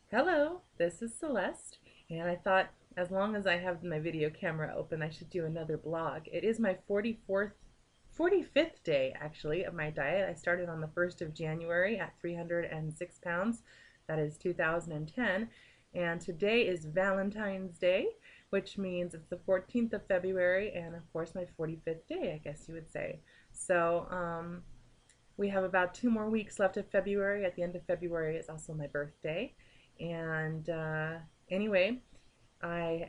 Hello, this is Celeste, and I thought as long as I have my video camera open, I should do another blog. It is my 45th day actually of my diet. I started on the 1st of January at 306 pounds. That is 2010. And today is Valentine's Day, which means it's the 14th of February, and of course my 45th day, I guess you would say. So, we have about 2 more weeks left of February. At the end of February is also my birthday. And anyway, I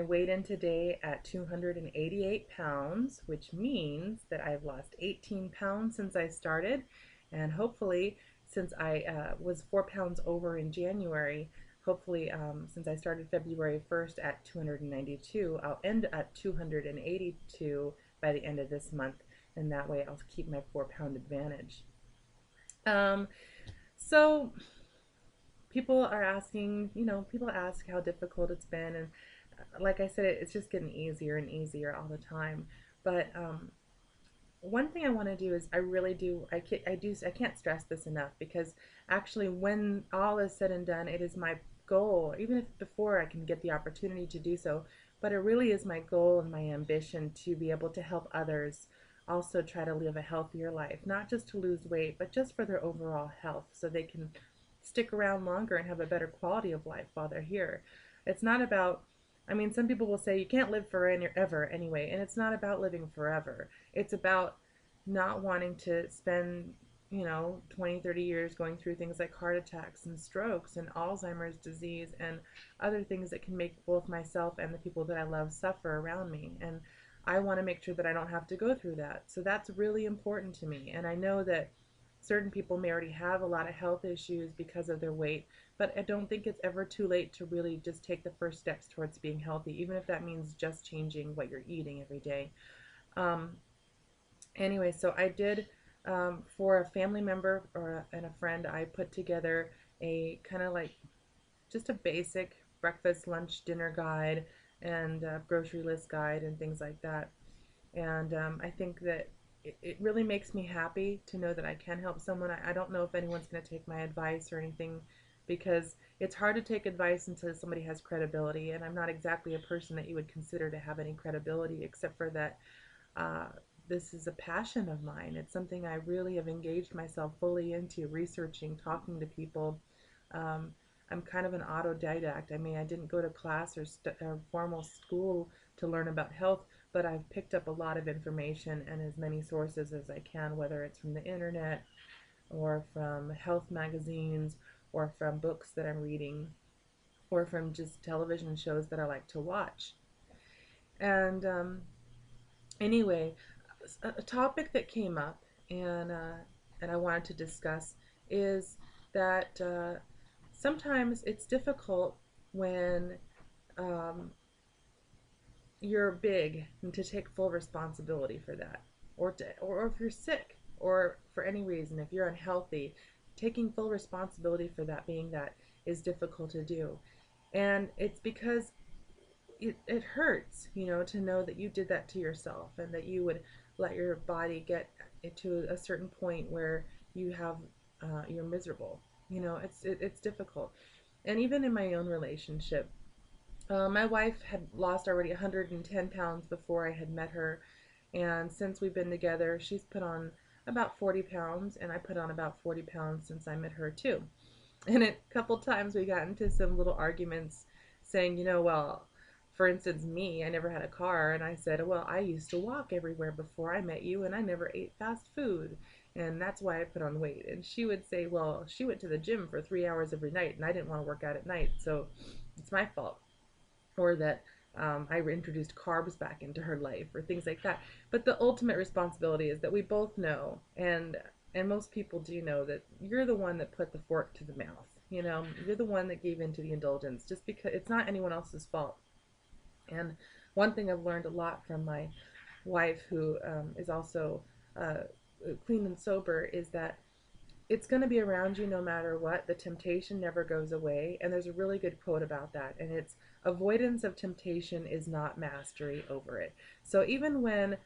weighed in today at 288 pounds, which means that I've lost 18 pounds since I started. And hopefully, since I was 4 pounds over in January, hopefully, since I started February 1st at 292, I'll end at 282 by the end of this month, and that way I'll keep my 4 pound advantage. Um, so people are asking, people ask how difficult it's been, and like I said, it's just getting easier and easier all the time. But one thing I want to do is I really do I can't stress this enough, because actually when all is said and done, it is my goal, even if before I can get the opportunity to do so, but it really is my goal and my ambition to be able to help others also try to live a healthier life, not just to lose weight, but just for their overall health, so they can stick around longer and have a better quality of life while they're here. It's not about, I mean, some people will say you can't live forever anyway, and it's not about living forever. It's about not wanting to spend, 20, 30 years going through things like heart attacks and strokes and Alzheimer's disease and other things that can make both myself and the people that I love suffer around me. And I want to make sure that I don't have to go through that. So that's really important to me. And I know that certain people may already have a lot of health issues because of their weight, but I don't think it's ever too late to really just take the first steps towards being healthy, even if that means just changing what you're eating every day. Um, anyway, so I did, for a family member and a friend, I put together a kind of like just a basic breakfast, lunch, dinner guide and grocery list guide and things like that. And I think that it really makes me happy to know that I can help someone. I don't know if anyone's going to take my advice or anything, because it's hard to take advice until somebody has credibility, and I'm not exactly a person that you would consider to have any credibility, except for that uh, this is a passion of mine. It's something I really have engaged myself fully into, researching, talking to people. Um, I'm kind of an autodidact. I mean, I didn't go to class or formal school to learn about health, but I've picked up a lot of information and as many sources as I can, whether it's from the internet or from health magazines or from books that I'm reading or from just television shows that I like to watch. And anyway, a topic that came up and I wanted to discuss is that sometimes it's difficult when um, you're big and to take full responsibility for that, or if you're sick, or for any reason, if you're unhealthy, taking full responsibility for that being that is difficult to do. And it's because it hurts, to know that you did that to yourself and that you would let your body get to a certain point where you're miserable. It's difficult. And even in my own relationship, my wife had lost already 110 pounds before I had met her, and since we've been together, she's put on about 40 pounds, and I put on about 40 pounds since I met her too. And a couple times we got into some little arguments saying, well, for instance, me, I never had a car, and I said, well, I used to walk everywhere before I met you, and I never ate fast food, and that's why I put on weight. And she would say, well, she went to the gym for 3 hours every night, and I didn't want to work out at night, so it's my fault. Or that I introduced carbs back into her life, or things like that. But the ultimate responsibility is that we both know, and most people do know, that you're the one that put the fork to the mouth. You're the one that gave in to the indulgence, just because it's not anyone else's fault. And one thing I've learned a lot from my wife, who is also uh, clean and sober, is that it's going to be around you no matter what. The temptation never goes away. And there's a really good quote about that. And it's, avoidance of temptation is not mastery over it. So even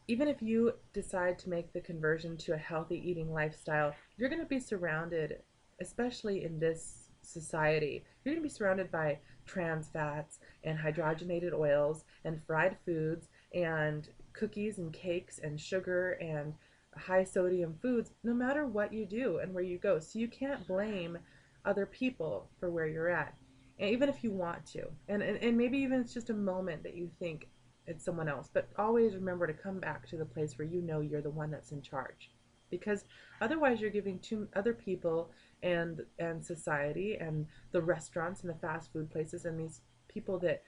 if you decide to make the conversion to a healthy eating lifestyle, you're going to be surrounded, especially in this society, you're going to be surrounded by trans fats and hydrogenated oils and fried foods and cookies and cakes and sugar and high sodium foods, no matter what you do and where you go. So you can't blame other people for where you're at. And even if you want to, and maybe even it's just a moment that you think it's someone else, but always remember to come back to the place where you know you're the one that's in charge, because otherwise you're giving to other people and society and the restaurants and the fast food places and these people that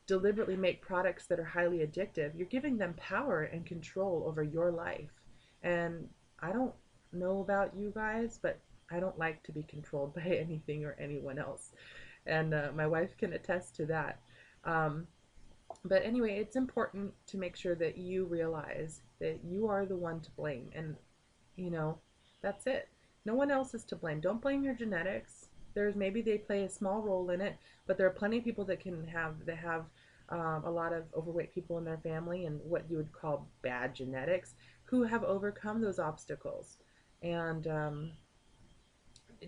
deliberately make products that are highly addictive, you're giving them power and control over your life. And I don't know about you guys, but I don't like to be controlled by anything or anyone else. And my wife can attest to that. Um, but anyway, it's important to make sure that you realize that you are the one to blame. And, you know, that's it. No one else is to blame. Don't blame your genetics. There's maybe they play a small role in it, but there are plenty of people that have a lot of overweight people in their family and what you would call bad genetics who have overcome those obstacles. And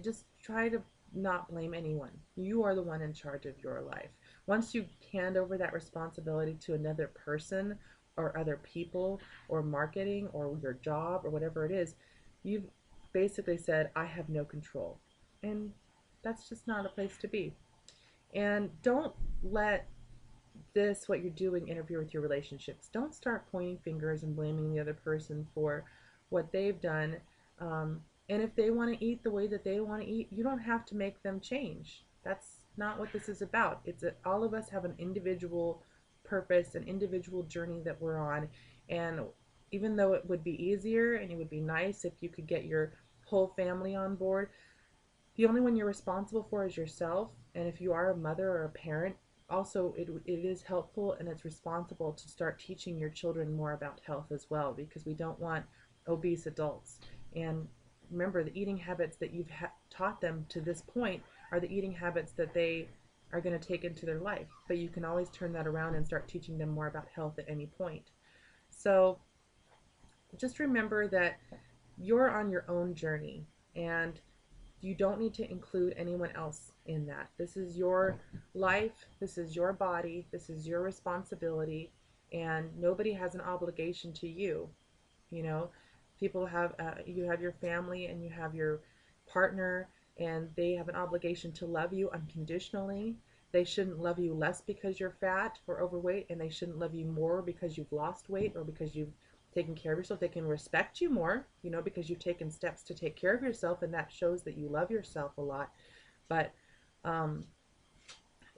just try to not blame anyone. You are the one in charge of your life. Once you hand over that responsibility to another person or other people or marketing or your job or whatever it is, you've basically said, I have no control. And that's just not a place to be. And don't let this, what you're doing, interfere with your relationships. Don't start pointing fingers and blaming the other person for what they've done. Um, and if they want to eat the way that they want to eat, you don't have to make them change. That's not what this is about. All of us have an individual purpose, an individual journey that we're on. And even though it would be easier and it would be nice if you could get your whole family on board, the only one you're responsible for is yourself. And if you are a mother or a parent, also it is helpful and it's responsible to start teaching your children more about health as well, because we don't want obese adults. And remember, the eating habits that you've taught them to this point are the eating habits that they are going to take into their life. But you can always turn that around and start teaching them more about health at any point. So just remember that you're on your own journey and you don't need to include anyone else in that. This is your life, this is your body, this is your responsibility, and nobody has an obligation to you. You know, people have, you have your family and you have your partner, and they have an obligation to love you unconditionally. They shouldn't love you less because you're fat or overweight, and they shouldn't love you more because you've lost weight or because you've taken care of yourself. They can respect you more, you know, because you've taken steps to take care of yourself, and that shows that you love yourself a lot. But um,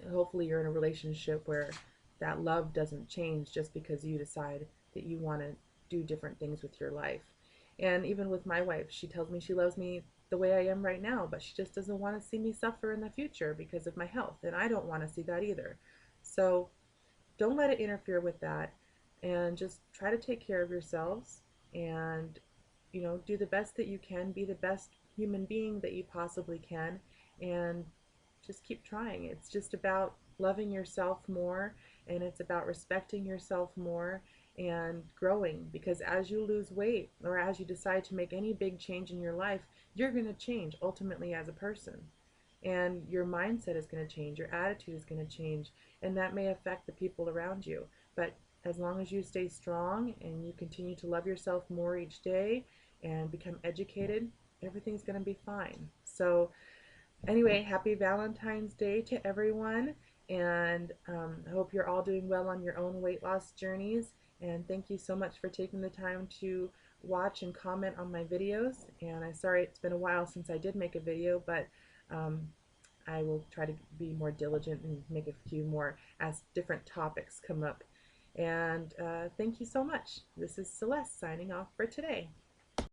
hopefully you're in a relationship where that love doesn't change just because you decide that you want to do different things with your life. And even with my wife, she tells me she loves me the way I am right now, but she just doesn't want to see me suffer in the future because of my health, and I don't want to see that either. So don't let it interfere with that, and just try to take care of yourselves and, you know, do the best that you can, be the best human being that you possibly can, and just keep trying. It's just about loving yourself more, and it's about respecting yourself more and growing, because as you lose weight or as you decide to make any big change in your life, you're going to change ultimately as a person, and your mindset is going to change, your attitude is going to change, and that may affect the people around you. But as long as you stay strong and you continue to love yourself more each day and become educated, everything's going to be fine. So anyway, happy Valentine's Day to everyone, and I hope you're all doing well on your own weight loss journeys. And thank you so much for taking the time to watch and comment on my videos. And I'm sorry it's been a while since I did make a video, but um, I will try to be more diligent and make a few more as different topics come up. And thank you so much. This is Celeste signing off for today.